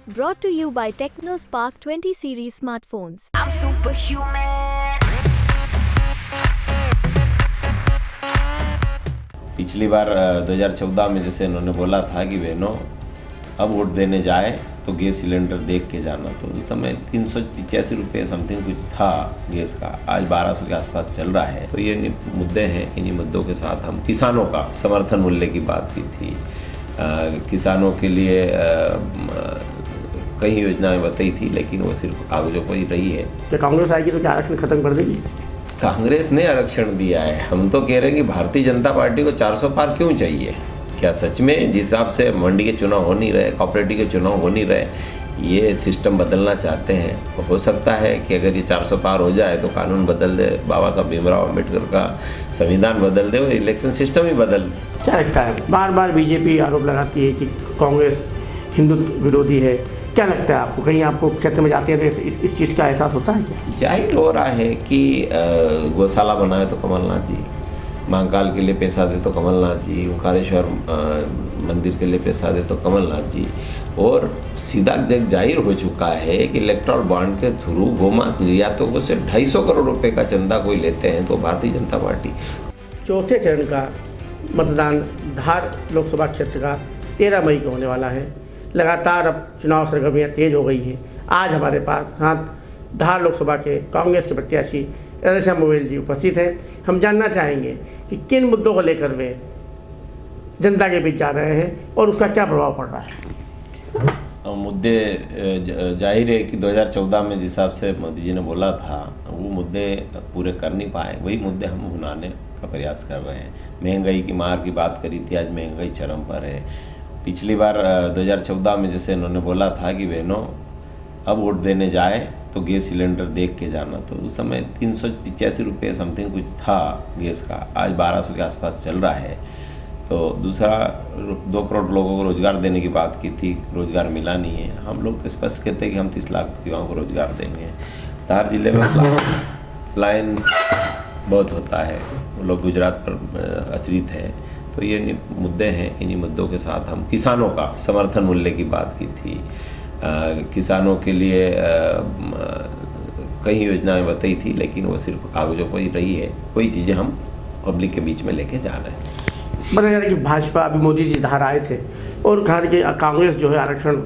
Brought to you by TechnoSpark 20 series smartphones. I'm superhuman. पिछली बार 2014 में जैसे इन्होंने बोला था कि बहनों अब वोट देने जाए तो गैस सिलेंडर देख के जाना, तो उस समय 385 रुपये समथिंग कुछ था गैस का, आज 1200 के आसपास चल रहा है। तो ये मुद्दे हैं, इन्हीं मुद्दों के साथ हम किसानों का समर्थन मूल्य की बात की थी। किसानों के लिए कई योजनाएं बताई थी, लेकिन वो सिर्फ कागजों पर ही रही है। क्या कांग्रेस आएगी तो क्या आरक्षण खत्म कर देगी? कांग्रेस ने आरक्षण दिया है, हम तो कह रहे हैं कि भारतीय जनता पार्टी को 400 पार क्यों चाहिए? क्या सच में जिस हिसाब से मंडी के चुनाव हो नहीं रहे, कोऑपरेटिव के चुनाव हो नहीं रहे, ये सिस्टम बदलना चाहते हैं? तो हो सकता है कि अगर ये 400 पार हो जाए तो कानून बदल दे, बाबा साहब भीमराव अम्बेडकर का संविधान बदल दे और इलेक्शन सिस्टम ही बदल। क्या लगता है, बार बार बीजेपी आरोप लगाती है कि कांग्रेस हिंदुत्व विरोधी है, क्या लगता है आपको? कहीं आपको क्षेत्र में जाते हैं तो इस चीज़ का एहसास होता है क्या? जाहिर हो रहा है कि गौशाला बनाए तो कमलनाथ जी, महाकाल के लिए पैसा दे तो कमलनाथ जी, ओंकारेश्वर मंदिर के लिए पैसा दे तो कमलनाथ जी, और सीधा जग जाहिर हो चुका है कि इलेक्ट्रल बॉन्ड के थ्रू गोमांस निर्यातकों से 250 करोड़ रुपए का चंदा कोई लेते हैं तो भारतीय जनता पार्टी। चौथे चरण का मतदान धार लोकसभा क्षेत्र का 13 मई को होने वाला है। लगातार अब चुनाव सरगर्मियाँ तेज हो गई हैं। आज हमारे पास साथ धार लोकसभा के कांग्रेस के प्रत्याशी राधेश्याम मोबाइल जी उपस्थित हैं। हम जानना चाहेंगे कि किन मुद्दों को लेकर वे जनता के बीच जा रहे हैं और उसका क्या प्रभाव पड़ रहा है। मुद्दे जाहिर है कि 2014 में जिस हिसाब से मोदी जी ने बोला था वो मुद्दे पूरे कर नहीं पाए, वही मुद्दे हम भुनाने का प्रयास कर रहे हैं। महंगाई की मार की बात करी थी, आज महंगाई चरम पर है। पिछली बार 2014 में जैसे इन्होंने बोला था कि बहनों अब वोट देने जाए तो गैस सिलेंडर देख के जाना, तो उस समय 385 रुपये समथिंग कुछ था गैस का, आज 1200 के आसपास चल रहा है। तो दूसरा 2 करोड़ लोगों को रोज़गार देने की बात की थी, रोज़गार मिला नहीं है। हम लोग तो स्पष्ट कहते हैं कि हम 30 लाख युवाओं को रोज़गार देंगे। धार जिले में पलायन बहुत होता है, वो लोग गुजरात पर आश्रित है। तो ये मुद्दे हैं, इन्हीं मुद्दों के साथ हम किसानों का समर्थन मूल्य की बात की थी। किसानों के लिए कई योजनाएं बताई थी, लेकिन वो सिर्फ कागजों पर ही रही है। कोई चीज़ें हम पब्लिक के बीच में लेके जा रहे हैं। बता जा रहा है कि भाजपा अभी मोदी जी धार आए थे और कहा कि कांग्रेस जो है आरक्षण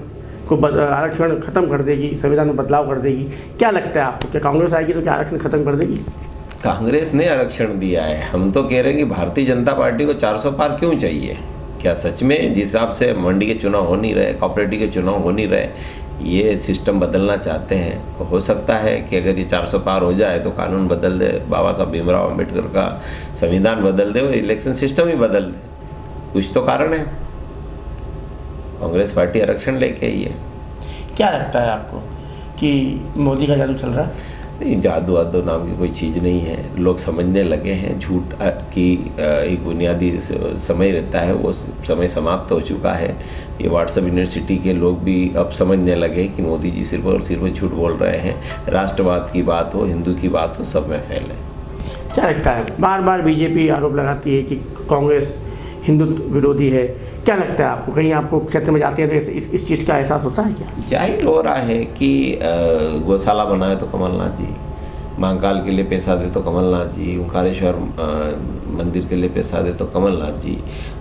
खत्म कर देगी, संविधान में बदलाव कर देगी। क्या लगता है आपको, क्या कांग्रेस आएगी तो क्या आरक्षण खत्म कर देगी? कांग्रेस ने आरक्षण दिया है, हम तो कह रहे हैं कि भारतीय जनता पार्टी को 400 पार क्यों चाहिए? क्या सच में जिस हिसाब से मंडी के चुनाव हो नहीं रहे, कोऑपरेटिव के चुनाव हो नहीं रहे, ये सिस्टम बदलना चाहते हैं? तो हो सकता है कि अगर ये 400 पार हो जाए तो कानून बदल दे, बाबा साहब भीमराव अम्बेडकर का संविधान बदल दे और इलेक्शन सिस्टम ही बदल दे। कुछ तो कारण है, कांग्रेस पार्टी आरक्षण लेके आई है। क्या लगता है आपको कि मोदी का जादू चल रहा है? नहीं, जादू वादू नाम की कोई चीज़ नहीं है। लोग समझने लगे हैं, झूठ की एक बुनियादी समय रहता है, वो समय समाप्त हो चुका है। ये व्हाट्सएप यूनिवर्सिटी के लोग भी अब समझने लगे कि मोदी जी सिर्फ और सिर्फ झूठ बोल रहे हैं। राष्ट्रवाद की बात हो, हिंदू की बात हो, सब में फैले। क्या लगता है, बार बार बीजेपी आरोप लगाती है कि कांग्रेस हिंदुत्व विरोधी है, क्या लगता है आपको? कहीं आपको क्षेत्र में जाते हैं तो इस चीज़ का एहसास होता है क्या? जाहिर हो रहा है कि गौशाला बनाए तो कमलनाथ जी, महाकाल के लिए पैसा दे तो कमलनाथ जी, ओंकारेश्वर मंदिर के लिए पैसा दे तो कमलनाथ जी,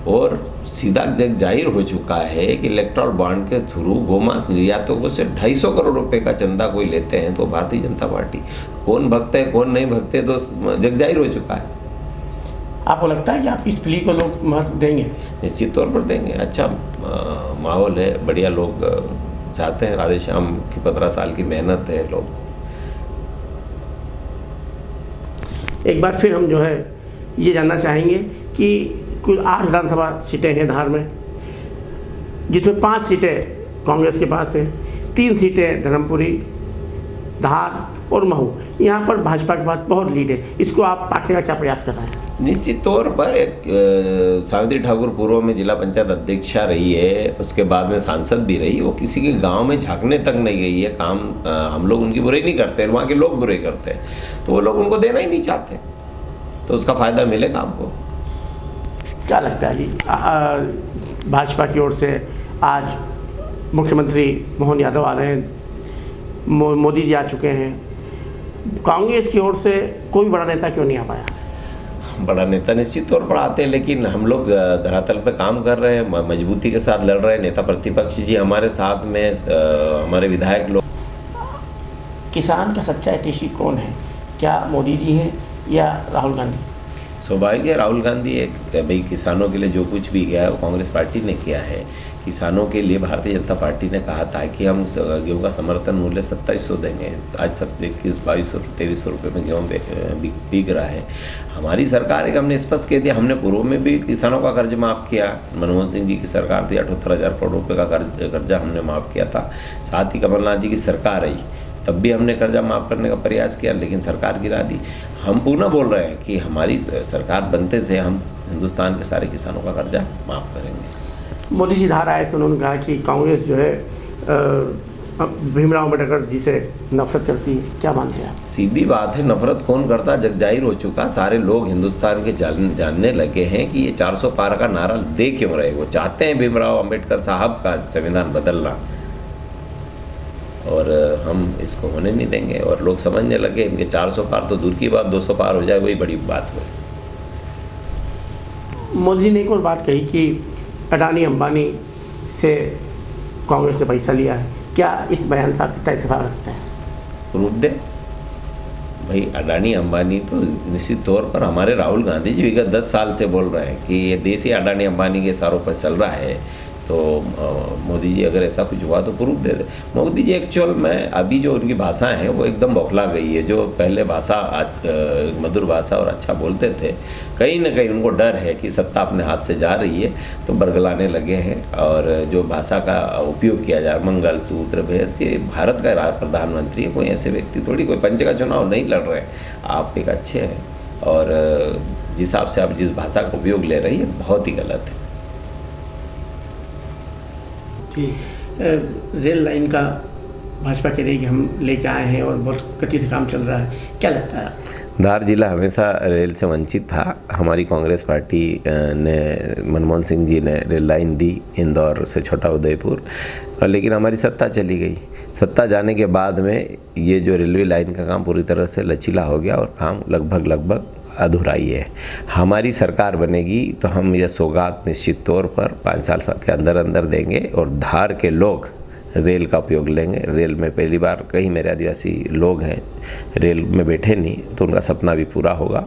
और सीधा जग जाहिर हो चुका है कि इलेक्ट्रल बॉन्ड के थ्रू गोमांस निर्यातकों से 250 करोड़ रुपए का चंदा कोई लेते हैं तो भारतीय जनता पार्टी। कौन भगते है कौन नहीं भगते तो जग जाहिर हो चुका है। आपको लगता है कि आपकी इस प्ली को लोग महत्व देंगे? निश्चित तौर पर देंगे। अच्छा माहौल है, बढ़िया लोग चाहते हैं। राधेश्याम की 15 साल की मेहनत है। लोग एक बार फिर हम जो है ये जानना चाहेंगे कि कुल 8 विधानसभा सीटें हैं धार में, जिसमें 5 सीटें कांग्रेस के पास है, 3 सीटें धर्मपुरी, धार और महू। यहाँ पर भाजपा के पास बहुत लीड है। इसको आप पाटने का क्या प्रयास कर रहे हैं? निश्चित तौर पर एक सावित्री ठाकुर पूर्व में जिला पंचायत अध्यक्षा रही है, उसके बाद में सांसद भी रही। वो किसी के गांव में झांकने तक नहीं गई है। काम हम लोग उनकी बुराई नहीं करते, वहाँ के लोग बुराई करते हैं, तो वो लोग उनको देना ही नहीं चाहते, तो उसका फ़ायदा मिलेगा हमको। क्या लगता है जी, भाजपा की ओर से आज मुख्यमंत्री मोहन यादव आ रहे हैं, मोदी जी आ चुके हैं, कांग्रेस की ओर से कोई बड़ा नेता क्यों नहीं आ पाया? बड़ा नेता निश्चित तौर पर आते हैं, लेकिन हम लोग धरातल पे काम कर रहे हैं, मजबूती के साथ लड़ रहे हैं। नेता प्रतिपक्ष जी हमारे साथ में, हमारे विधायक लोग। किसान का सच्चा हितैषी कौन है? क्या मोदी जी हैं या राहुल गांधी? स्वाभाविक है, राहुल गांधी एक भाई किसानों के लिए जो कुछ भी किया है वो कांग्रेस पार्टी ने किया है। किसानों के लिए भारतीय जनता पार्टी ने कहा था कि हम गेहूं का समर्थन मूल्य 2700 देंगे। आज सब 2100-2200 2300 रुपये में गेहूँ बिक रहा है। हमारी सरकार है कि हमने स्पष्ट कह दिया, हमने पूर्व में भी किसानों का कर्ज माफ़ किया। मनमोहन सिंह जी की सरकार थी, 78,000 करोड़ रुपये का कर्जा हमने माफ़ किया था। साथ ही कमलनाथ जी की सरकार आई, तब भी हमने कर्जा माफ़ करने का प्रयास किया, लेकिन सरकार गिरा दी। हम पुनः बोल रहे हैं कि हमारी सरकार बनते से हम हिंदुस्तान के सारे किसानों का कर्जा माफ़ करेंगे। मोदी जी धार आए थे, उन्होंने कहा कि कांग्रेस जो है भीमराव अम्बेडकर जी से नफरत करती है, क्या मानते हैं आप? सीधी बात है, नफरत कौन करता जग जाहिर हो चुका। सारे लोग हिंदुस्तान के जानने लगे हैं कि ये 400 पार का नारा दे क्यों रहे। वो चाहते हैं भीमराव अम्बेडकर साहब का संविधान बदलना, और हम इसको होने नहीं देंगे। और लोग समझने लगे इनके 400 पार तो दूर की बात, 200 पार हो जाए वही बड़ी बात है। मोदी जी ने एक और बात कही कि अडानी अंबानी से कांग्रेस ने पैसा लिया है। क्या इस बयान से आप कितना इत्तेफाक रखते हैं? प्रूफ दे भाई। अडानी अंबानी तो निश्चित तौर पर हमारे राहुल गांधी जी विगत 10 साल से बोल रहे हैं कि ये देश ही अडानी अंबानी के इशारों पर चल रहा है। तो मोदी जी अगर ऐसा कुछ हुआ तो प्रूफ दे दे। मोदी जी एक्चुअल में अभी जो उनकी भाषा है वो एकदम बौखला गई है। जो पहले भाषा मधुर भाषा और अच्छा बोलते थे, कहीं ना कहीं उनको डर है कि सत्ता अपने हाथ से जा रही है तो बरगलाने लगे हैं। और जो भाषा का उपयोग किया जा रहा, मंगल सूत्र भेष, ये भारत का प्रधानमंत्री है, कोई ऐसे व्यक्ति थोड़ी, कोई पंच का चुनाव नहीं लड़ रहे। आप एक अच्छे हैं, और जिस हिसाब से आप जिस भाषा का उपयोग ले रही है बहुत ही गलत है। रेल लाइन का भाजपा कह रही है कि हम लेके आए हैं और बहुत गति से काम चल रहा है, क्या लगता है? धार जिला हमेशा रेल से वंचित था। हमारी कांग्रेस पार्टी ने, मनमोहन सिंह जी ने रेल लाइन दी इंदौर से छोटा उदयपुर, लेकिन हमारी सत्ता चली गई। सत्ता जाने के बाद में ये जो रेलवे लाइन का काम पूरी तरह से लचीला हो गया और काम लगभग अधूराई है। हमारी सरकार बनेगी तो हम यह सौगात निश्चित तौर पर 5 साल के अंदर देंगे, और धार के लोग रेल का उपयोग लेंगे। रेल में पहली बार कई मेरे आदिवासी लोग हैं रेल में बैठे नहीं, तो उनका सपना भी पूरा होगा।